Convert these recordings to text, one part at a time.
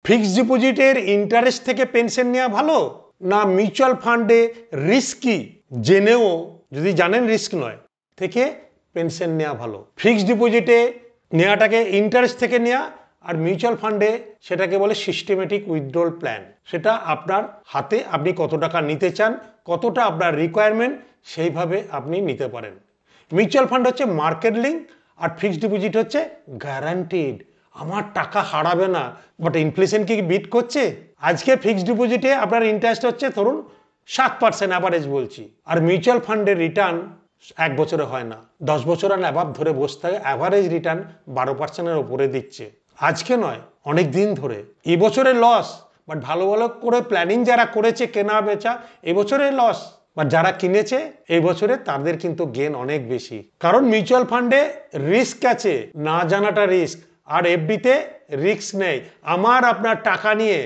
Fixed ডিপোজিটের interest থেকে pension নেওয়া ভালো না মিউচুয়াল ফান্ডে রিস্কি জেনেও যদি জানেন রিস্ক নয় থেকে পেনশন নেওয়া ভালো? ফিক্সড ডিপোজিটে নেওয়াটাকে ইন্টারেস্ট থেকে নেওয়া আর মিউচুয়াল ফান্ডে সেটাকে বলে সিস্টেমেটিক উইথড্রল প্ল্যান। সেটা আপনার হাতে, আপনি কত টাকা নিতে চান, কতটা আপনার রিকোয়ারমেন্ট, সেইভাবে আপনি নিতে পারেন। মিউচুয়াল ফান্ড হচ্ছে মার্কেট লিঙ্ক আর ফিক্সড ডিপোজিট হচ্ছে গ্যারান্টিড, আমার টাকা হারাবে না। বাট ইনফ্লেশন কি বিট করছে? আজকে ফিক্সড ডিপোজিটে আপনার ইন্টারেস্ট হচ্ছে ধরুন 7% অ্যাভারেজ বলছি, আর মিউচুয়াল ফান্ডের রিটার্ন 1 বছরে হয় না, 10 বছর আর অ্যাভাব ধরে বসতে থাকে, অ্যাভারেজ রিটার্ন 12%-এর উপরে দিচ্ছে। আজকে নয়, অনেক দিন ধরে। এবছরে লস, বাট ভালো ভালো করে প্ল্যানিং যারা করেছে কেনা বেচা, এবছরে লস, বাট যারা কিনেছে এই বছরে তাদের কিন্তু গেন অনেক বেশি। কারণ মিউচুয়াল ফান্ডে রিস্ক আছে, না জানাটা রিস্ক, আর এফডিতে রিস্ক নেই। আমার আপনার টাকা নিয়ে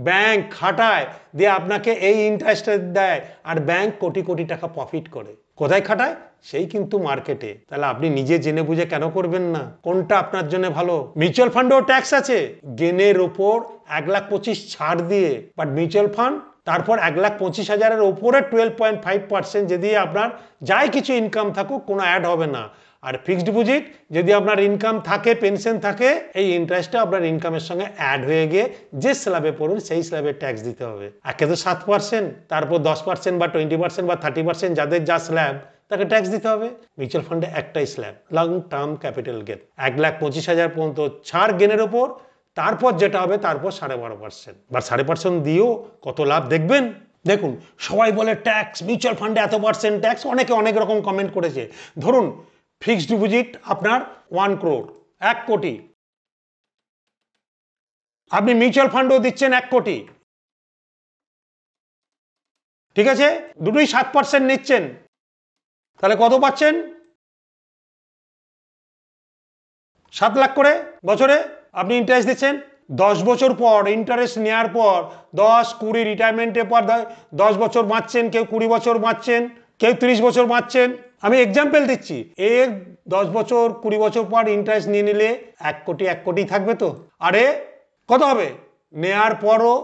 ব্যাংক খাটায় দিয়ে আপনাকে এই ইন্টারেস্ট দেয়, আর ব্যাংক কোটি কোটি টাকা প্রফিট করে। কোথায় খাটায়? সেই কিন্তু মার্কেটে। তাহলে আপনি নিজে জেনে বুঝে কেন করবেন না? কোনটা আপনার জন্য ভালো? মিউচুয়াল ফান্ডেও ট্যাক্স আছে, গেনের ওপর 1,25,000 ছাড় দিয়ে, বাট মিউচুয়াল ফান্ড তারপর 1,25,000-এর ওপরে 12.5% যদি আপনার যাই কিছু ইনকাম থাকুক কোনো অ্যাড হবে না। আর ফিক্সড ডিপোজিট যদি আপনার ইনকাম থাকে, পেনশন থাকে, এই ইন্টারেস্টটা আপনার ইনকামের সঙ্গে অ্যাড হয়ে গিয়ে যে স্ল্যাবে পড়ুন সেই স্ল্যাবে ট্যাক্স দিতে হবে। একে তো 7%, তারপর 10% বা 20% বা 30% যাদের যা স্ল্যাব তাকে ট্যাক্স দিতে হবে। মিউচুয়াল ফান্ডে একটাই slab, long term capital gain, 1,25,000 পর্যন্ত ছাড় গেনের ওপর, তারপর যেটা হবে তারপর 12.5%। বা 12.5% দিয়েও কত লাভ দেখবেন। দেখুন, সবাই বলে ট্যাক্স, মিউচুয়াল ফান্ডে এত পার্সেন্ট ট্যাক্স, অনেকে অনেক রকম কমেন্ট করেছে। ধরুন ফিক্সড ডিপোজিট আপনার 1 crore, 1 কোটি, আপনি মিউচুয়াল ফান্ডও দিচ্ছেন 1 কোটি, ঠিক আছে, দুটোই 7% নিচ্ছেন, তাহলে কত পাচ্ছেন? 7 লাখ করে বছরে আপনি ইন্টারেস্ট দিচ্ছেন। 10 বছর পর ইন্টারেস্ট নেওয়ার পর 10-20 রিটায়ারমেন্টের পর 10 বছর বাঁচছেন, কেউ 20 বছর বাঁচছেন, কেউ 30 বছর বাঁচছেন। আমি এক্সাম্পল দিচ্ছি। এর 10 বছর 20 বছর পর ইন্টারেস্ট নিয়ে নিলে 1 কোটি 1 কোটি থাকবে তো। আরে কত হবে? নেয়ার পরও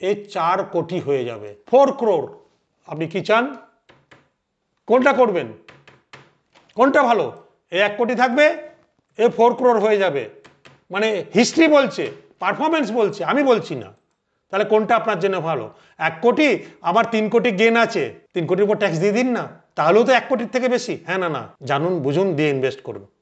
এ 4 কোটি হয়ে যাবে, 4 crore। আপনি কি চান? কোনটা করবেন? কোনটা ভালো? এ 1 কোটি থাকবে, এ 4 crore হয়ে যাবে। মানে হিস্ট্রি বলছে, পারফরমেন্স বলছে, আমি বলছি না। তাহলে কোনটা আপনার জন্য ভালো? 1 কোটি, আমার 3 কোটি গেন আছে, 3 কোটির উপর ট্যাক্স দিয়ে দিন না, তাহলেও তো 1 কোটির থেকে বেশি। হ্যাঁ না না, জানুন বুঝুন দিয়ে ইনভেস্ট করুন।